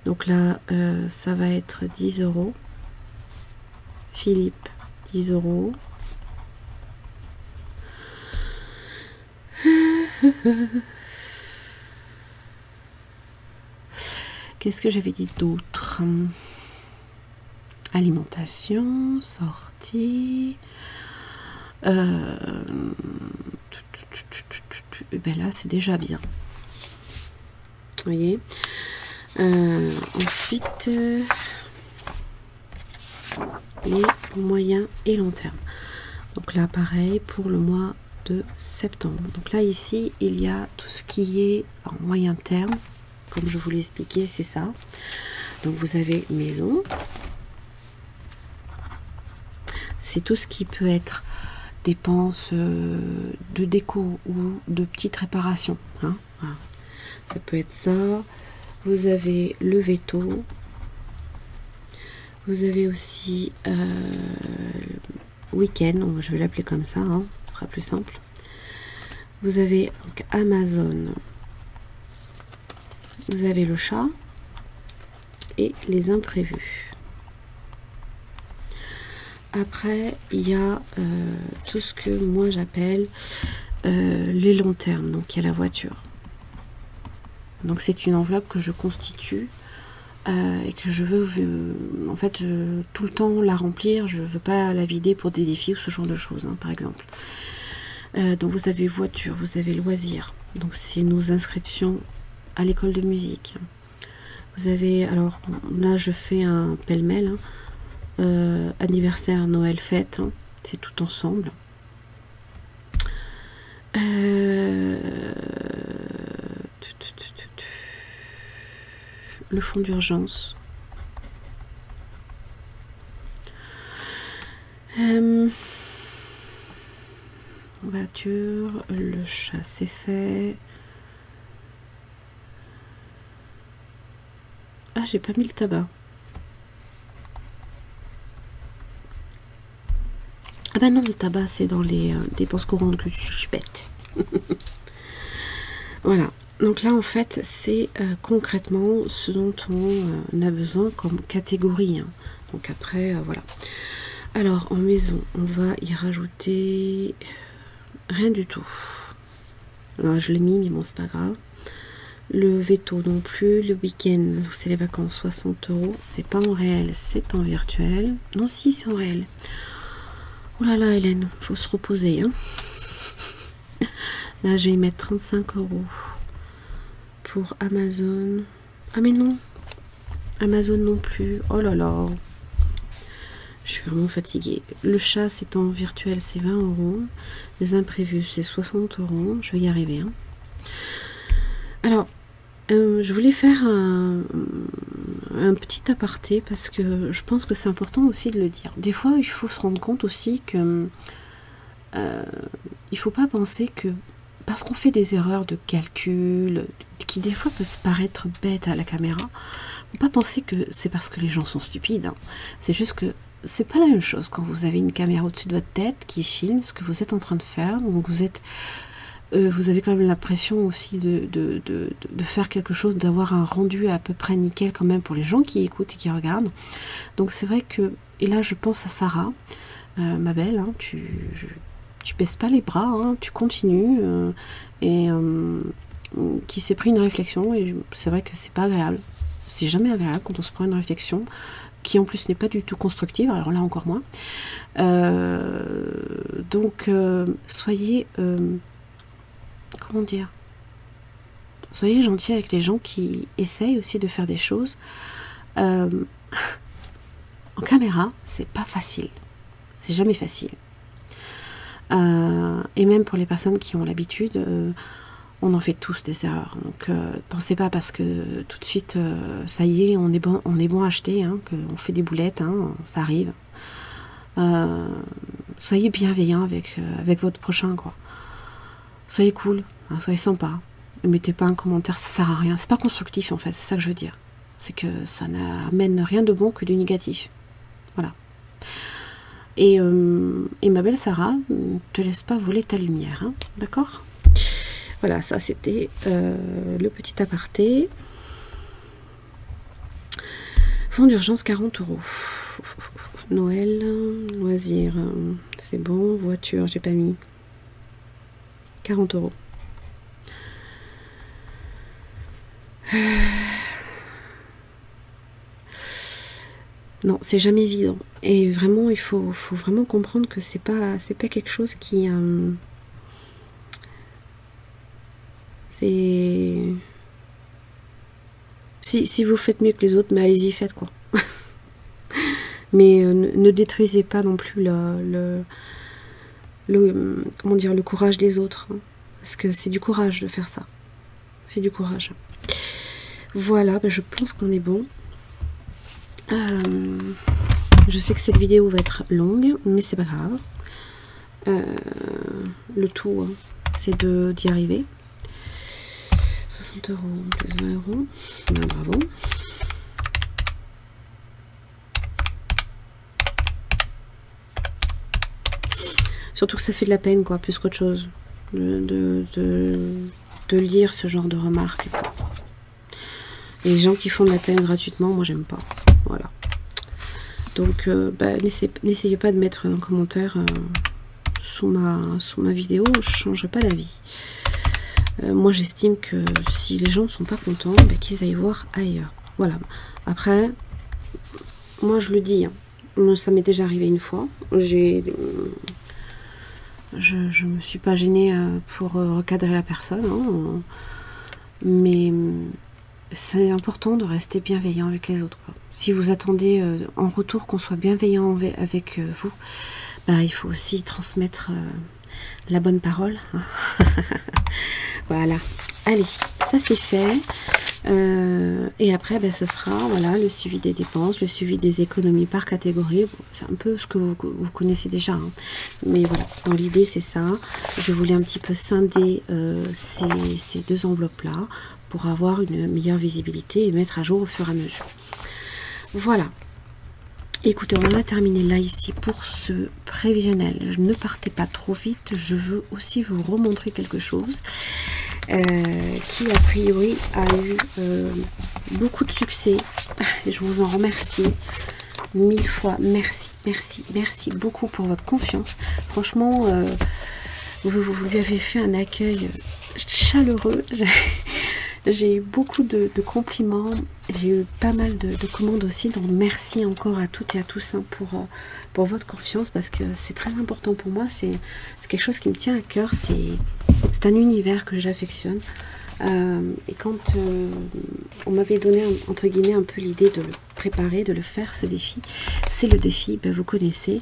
Donc là, ça va être 10 €. Philippe, 10 €. Qu'est-ce que j'avais dit d'autre? Alimentation, sortie. Ben là, c'est déjà bien. Vous voyez. Ensuite, les moyens et long terme. Donc là, pareil pour le mois de septembre. Donc là, ici, il y a tout ce qui est en moyen terme. Comme je vous l'ai expliqué, c'est ça. Donc vous avez maison. C'est tout ce qui peut être dépenses de déco ou de petites réparations. Hein, voilà. Ça peut être ça. Vous avez le veto. Vous avez aussi week-end, je vais l'appeler comme ça, hein, ce sera plus simple. Vous avez donc Amazon. Vous avez le chat et les imprévus. Après, il y a tout ce que moi j'appelle les longs termes. Donc, il y a la voiture. Donc, c'est une enveloppe que je constitue et que je veux, en fait, tout le temps la remplir. Je ne veux pas la vider pour des défis ou ce genre de choses, hein, par exemple. Donc, vous avez voiture, vous avez loisirs. Donc, c'est nos inscriptions à l'école de musique. Vous avez, alors là, je fais un pêle-mêle, hein. Anniversaire, Noël, fête, hein, c'est tout ensemble. Le fonds d'urgence. Voiture, le chat c'est fait. Ah, j'ai pas mis le tabac. Ah bah non, le tabac c'est dans les dépenses courantes que je suis bête. Voilà. Donc là en fait c'est concrètement ce dont on a besoin comme catégorie. Hein. Donc après voilà. Alors en maison on va y rajouter rien du tout. Alors, je l'ai mis mais bon c'est pas grave. Le veto non plus. Le week-end c'est les vacances 60 €. C'est pas en réel, c'est en virtuel. Non si c'est en réel. Oh là là, Hélène, faut se reposer. Hein. Là, je vais y mettre 35 € pour Amazon. Ah, mais non, Amazon non plus. Oh là là, je suis vraiment fatiguée. Le chat, c'est en virtuel, c'est 20 €. Les imprévus, c'est 60 €. Je vais y arriver. Hein. Alors, je voulais faire un petit aparté parce que je pense que c'est important aussi de le dire. Des fois, il faut se rendre compte aussi que il faut pas penser que parce qu'on fait des erreurs de calcul qui des fois peuvent paraître bêtes à la caméra, faut pas penser que c'est parce que les gens sont stupides. Hein. C'est juste que c'est pas la même chose quand vous avez une caméra au-dessus de votre tête qui filme ce que vous êtes en train de faire. Donc vous avez quand même l'impression aussi de faire quelque chose, d'avoir un rendu à peu près nickel quand même pour les gens qui écoutent et qui regardent. Donc c'est vrai que, et là je pense à Sarah, ma belle, hein, tu baisses pas les bras, hein, tu continues, qui s'est pris une réflexion, et c'est vrai que c'est pas agréable. C'est jamais agréable quand on se prend une réflexion, qui en plus n'est pas du tout constructive, alors là encore moins. Donc soyez... comment dire, soyez gentils avec les gens qui essayent aussi de faire des choses. En caméra, c'est pas facile. C'est jamais facile. Et même pour les personnes qui ont l'habitude, on en fait tous des erreurs. Donc pensez pas parce que tout de suite, ça y est, on est bon à acheter, hein, qu'on fait des boulettes, hein, ça arrive. Soyez bienveillants avec votre prochain, quoi. Soyez cool, hein, soyez sympa. Ne mettez pas un commentaire, ça sert à rien. C'est pas constructif en fait, c'est ça que je veux dire. C'est que ça n'amène rien de bon que du négatif. Voilà. Et ma belle Sarah, ne te laisse pas voler ta lumière, hein, d'accord? Voilà, ça c'était le petit aparté. Fonds d'urgence 40 €. Noël, loisirs, c'est bon. Voiture, j'ai pas mis. 40 €. Non, c'est jamais évident. Et vraiment, il faut vraiment comprendre que c'est pas quelque chose qui... c'est... Si vous faites mieux que les autres, mais allez-y, faites quoi. Mais ne détruisez pas non plus comment dire, le courage des autres. Hein, parce que c'est du courage de faire ça. C'est du courage. Voilà, ben je pense qu'on est bon. Je sais que cette vidéo va être longue, mais c'est pas grave. Le tout, hein, c'est d'y arriver. 60 € plus 20 €. Ben, bravo. Surtout que ça fait de la peine, quoi, plus qu'autre chose. De lire ce genre de remarques. Et les gens qui font de la peine gratuitement, moi j'aime pas. Voilà. Donc, bah, n'essayez pas de mettre un commentaire sous ma vidéo, je ne changerai pas d'avis. Moi j'estime que si les gens ne sont pas contents, bah, qu'ils aillent voir ailleurs. Voilà. Après, moi je le dis, hein, ça m'est déjà arrivé une fois. Je me suis pas gênée pour recadrer la personne, hein, mais c'est important de rester bienveillant avec les autres, quoi. Si vous attendez en retour qu'on soit bienveillant avec vous, bah, il faut aussi transmettre la bonne parole. Hein. Voilà. Allez, ça c'est fait. Et après, bah, ce sera voilà, le suivi des dépenses, le suivi des économies par catégorie. Bon, c'est un peu ce que vous connaissez déjà. Hein. Mais voilà, dans l'idée, c'est ça. Je voulais un petit peu scinder ces deux enveloppes-là pour avoir une meilleure visibilité et mettre à jour au fur et à mesure. Voilà. Écoutez, on en a terminé là ici pour ce prévisionnel. Ne partez pas trop vite. Je veux aussi vous remontrer quelque chose qui a priori a eu beaucoup de succès. Et je vous en remercie 1000 fois. Merci, merci, merci beaucoup pour votre confiance. Franchement, vous lui avez fait un accueil chaleureux. J'ai eu beaucoup de compliments, j'ai eu pas mal de commandes aussi, donc merci encore à toutes et à tous hein, pour votre confiance, parce que c'est très important pour moi, c'est quelque chose qui me tient à cœur, c'est un univers que j'affectionne, et quand on m'avait donné entre guillemets un peu l'idée de le préparer, de le faire ce défi, c'est le défi, ben, vous connaissez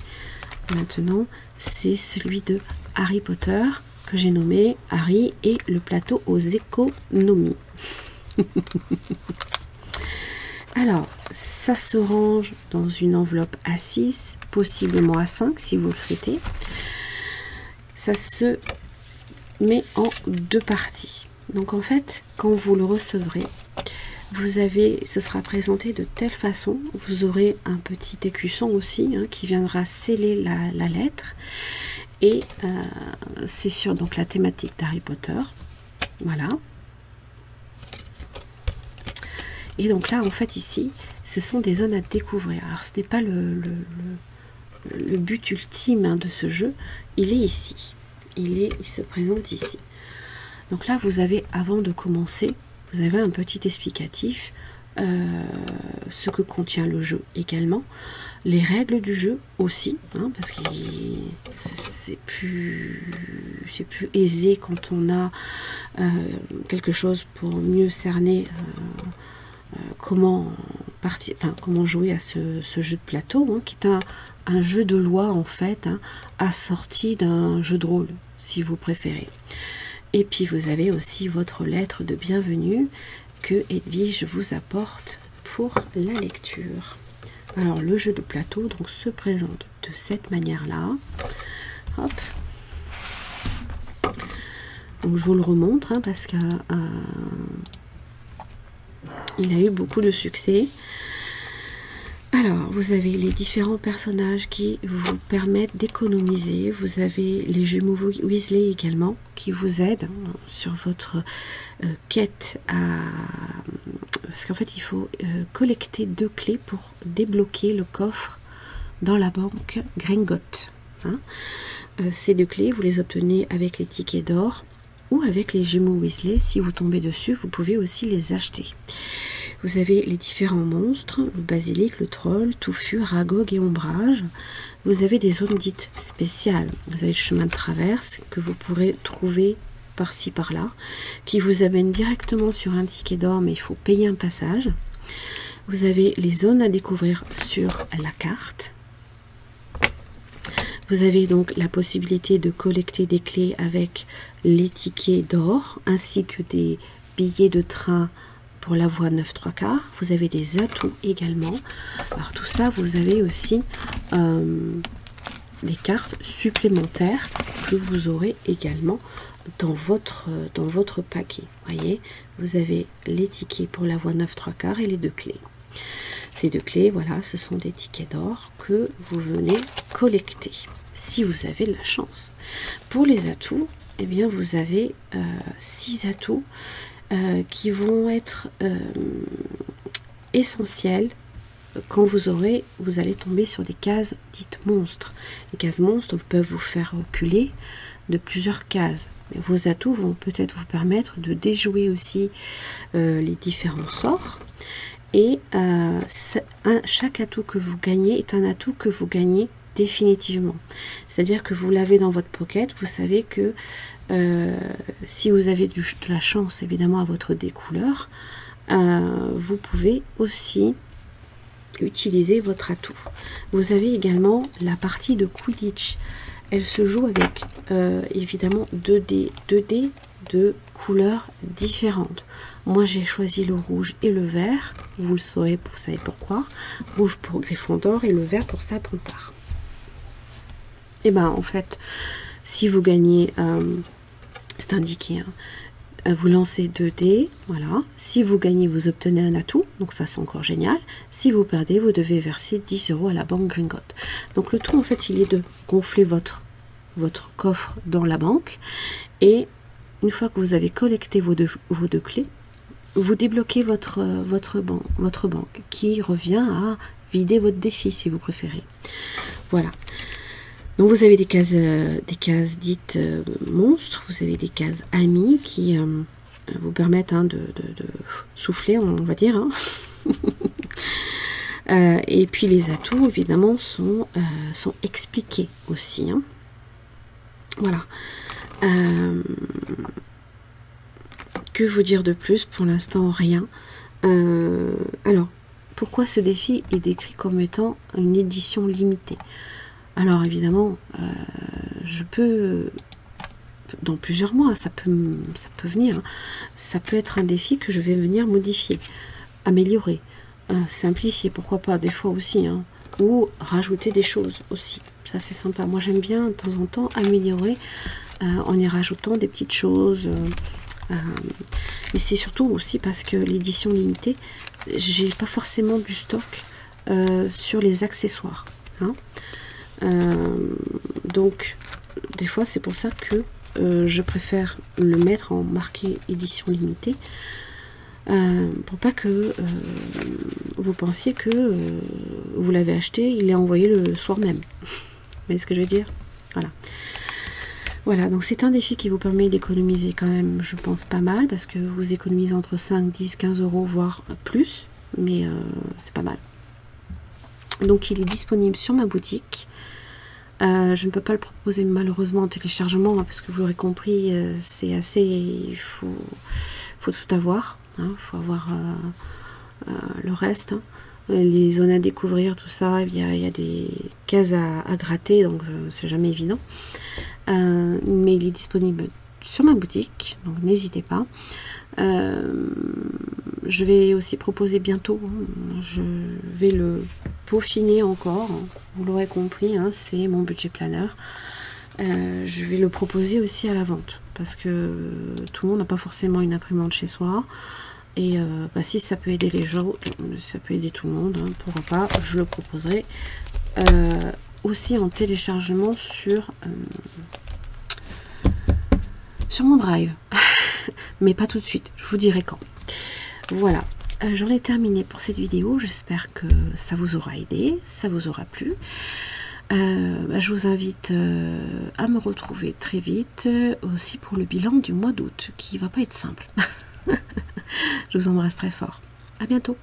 maintenant, c'est celui de Harry Potter, que j'ai nommé Harry et le plateau aux économies. Alors, ça se range dans une enveloppe à 6, possiblement à 5 si vous le souhaitez. Ça se met en deux parties. Donc en fait, quand vous le recevrez, ce sera présenté de telle façon, vous aurez un petit écusson aussi hein, qui viendra sceller la lettre. Et c'est sur donc la thématique d'Harry Potter. Voilà. Et donc là, en fait, ici, ce sont des zones à découvrir. Alors, ce n'est pas le but ultime hein, de ce jeu. Il est ici. Il se présente ici. Donc là, vous avez, avant de commencer, vous avez un petit explicatif. Ce que contient le jeu également, les règles du jeu aussi, hein, parce que c'est plus aisé quand on a quelque chose pour mieux cerner comment jouer à ce jeu de plateau, hein, qui est un jeu de loi en fait, hein, assorti d'un jeu de rôle, si vous préférez. Et puis vous avez aussi votre lettre de bienvenue que Edwige vous apporte pour la lecture. Alors le jeu de plateau donc se présente de cette manière-là. Hop. Donc je vous le remontre hein, parce que il a eu beaucoup de succès. Alors, vous avez les différents personnages qui vous permettent d'économiser. Vous avez les jumeaux Weasley également qui vous aident sur votre quête parce qu'en fait, il faut collecter 2 clés pour débloquer le coffre dans la banque Gringotts. Hein. Ces 2 clés, vous les obtenez avec les tickets d'or ou avec les Gémeaux Weasley. Si vous tombez dessus, vous pouvez aussi les acheter. Vous avez les différents monstres, le basilic, le troll, touffu, ragog et ombrage. Vous avez des zones dites spéciales. Vous avez le chemin de traverse que vous pourrez trouver par-ci par-là, qui vous amène directement sur un ticket d'or, mais il faut payer un passage. Vous avez les zones à découvrir sur la carte. Vous avez donc la possibilité de collecter des clés avec les tickets d'or, ainsi que des billets de train pour la voie 9 3/4. Vous avez des atouts également. Alors tout ça, vous avez aussi des cartes supplémentaires que vous aurez également dans votre paquet. Voyez, vous avez les tickets pour la voie 9 3/4 et les 2 clés. Ces 2 clés, voilà, ce sont des tickets d'or que vous venez collecter, si vous avez de la chance. Pour les atouts, eh bien, vous avez 6 atouts qui vont être essentiels quand vous allez tomber sur des cases dites monstres. Les cases monstres peuvent vous faire reculer de plusieurs cases. Mais vos atouts vont peut-être vous permettre de déjouer aussi les différents sorts. Et chaque atout que vous gagnez est un atout que vous gagnez définitivement. C'est-à-dire que vous l'avez dans votre pocket, vous savez que si vous avez de la chance évidemment à votre découleur, vous pouvez aussi utiliser votre atout. Vous avez également la partie de Quidditch. Elle se joue avec évidemment 2 dés de couleurs différentes. Moi j'ai choisi le rouge et le vert, vous le saurez, vous savez pourquoi. Rouge pour Gryffondor et le vert pour Serpentard. Et ben en fait, si vous gagnez, c'est indiqué, hein, vous lancez 2 dés, voilà. Si vous gagnez, vous obtenez un atout, donc ça c'est encore génial. Si vous perdez, vous devez verser 10 € à la banque Gringotts. Donc le tout en fait, il est de gonfler votre coffre dans la banque, et une fois que vous avez collecté vos deux clés, vous débloquez votre banque, qui revient à vider votre défi si vous préférez. Voilà. Donc vous avez des cases dites monstres, vous avez des cases amis qui vous permettent de souffler, on va dire. Hein. Et puis les atouts évidemment sont expliqués aussi. Hein. Voilà. Que vous dire de plus? Pour l'instant, rien. Alors, pourquoi ce défi est décrit comme étant une édition limitée? Alors, évidemment, je peux, dans plusieurs mois, ça peut venir. Hein. Ça peut être un défi que je vais venir modifier, améliorer, simplifier, pourquoi pas, des fois aussi, hein, ou rajouter des choses aussi. Ça, c'est sympa. Moi, j'aime bien, de temps en temps, améliorer en y rajoutant des petites choses. Mais c'est surtout aussi parce que l'édition limitée, j'ai pas forcément du stock sur les accessoires. Hein. Donc, des fois, c'est pour ça que je préfère le mettre en marqué édition limitée. Pour pas que vous pensiez que vous l'avez acheté, il est envoyé le soir même. Vous voyez ce que je veux dire? Voilà. Voilà, donc c'est un défi qui vous permet d'économiser quand même, je pense, pas mal, parce que vous économisez entre 5, 10, 15 €, voire plus, mais c'est pas mal. Donc il est disponible sur ma boutique. Je ne peux pas le proposer malheureusement en téléchargement, hein, parce que vous l'aurez compris, c'est assez... Il faut tout avoir, hein, faut avoir le reste. Hein. Les zones à découvrir, tout ça, il y a des cases à gratter, donc c'est jamais évident. Mais il est disponible sur ma boutique, donc n'hésitez pas. Je vais aussi proposer bientôt, hein, je vais le peaufiner encore, hein, vous l'aurez compris, hein, c'est mon budget planner. Je vais le proposer aussi à la vente, parce que tout le monde n'a pas forcément une imprimante chez soi. Et si ça peut aider les gens, ça peut aider tout le monde, hein, pourquoi pas, je le proposerai aussi en téléchargement sur mon drive. Mais pas tout de suite, je vous dirai quand. Voilà, j'en ai terminé pour cette vidéo, j'espère que ça vous aura aidé, ça vous aura plu. Je vous invite à me retrouver très vite, aussi pour le bilan du mois d'août, qui va pas être simple. Je vous embrasse très fort. À bientôt.